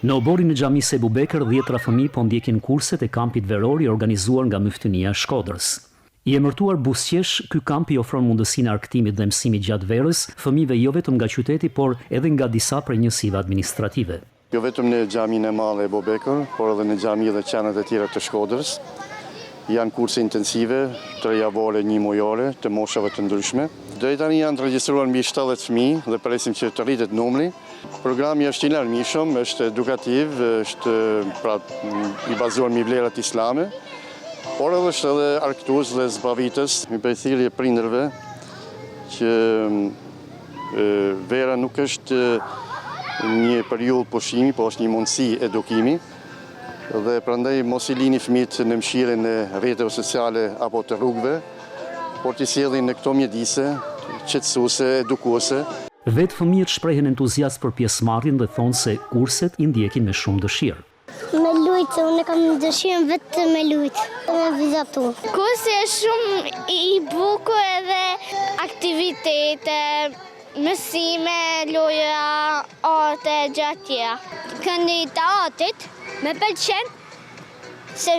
Në oborin e xhamisë Ebu Bekër, 10 fëmijë po ndjekin kurset e kampit veror i organizuar nga Myftënia e Shkodrës. I emërtuar Busqesh, ky kamp i ofron mundësinë e arktimit dhe mësimit gjatë verës fëmijëve jo vetëm nga qyteti, por edhe nga disa prej njësive administrative. Jo vetëm në xhaminë e madhe Ebu Bekër, por edhe në xhami dhe qenët e tjera të Shkodrës. Janë kurse intensive, 3 javore, 1 mujore, të moshave të ndryshme. Deri tani janë të regjistruar mbi 70 fëmijë dhe presim që të rritet numri. Programi është i larmishëm, është edukativ, është i bazuar mbi vlerat islame, por është edhe argëtues dhe zbavitës, mi përthirrje prindërve që vera nuk është një periudhë pushimi, po është një mundësi edukimi. Dhe prandaj mos i lini fëmijët në mëshirën e rrjeteve sociale apo të rrugëve, por t'i sjellin në këto mjedise qetësuese, edukuese. Vetë fëmijët shprehen entuziast për pjesëmarrjen dhe thonë se kurset i ndjekin me shumë dëshirë. Me lujtë, unë kam dëshirën vetë me lujtë, me vizatu. Kursi është shumë i bukur edhe aktivitete, mësime, lojra, arte, gjatja. Këndi të artit me pëlqen se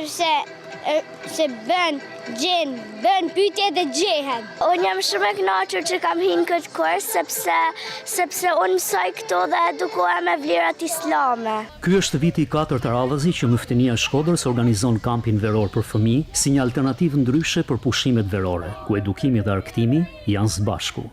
bën pyetje dhe gjehen. Unë jam shumë e kënaqur që kam hyrë këtë kurs sepse unë mësoj këto dhe edukohem me vlerat islame. Ky është viti i 4 të radhëzi që Myftënia e Shkodrës organizon kampin veror për fëmijë si një alternativë ndryshe për pushimet verore, ku edukimi dhe argëtimi janë së bashku.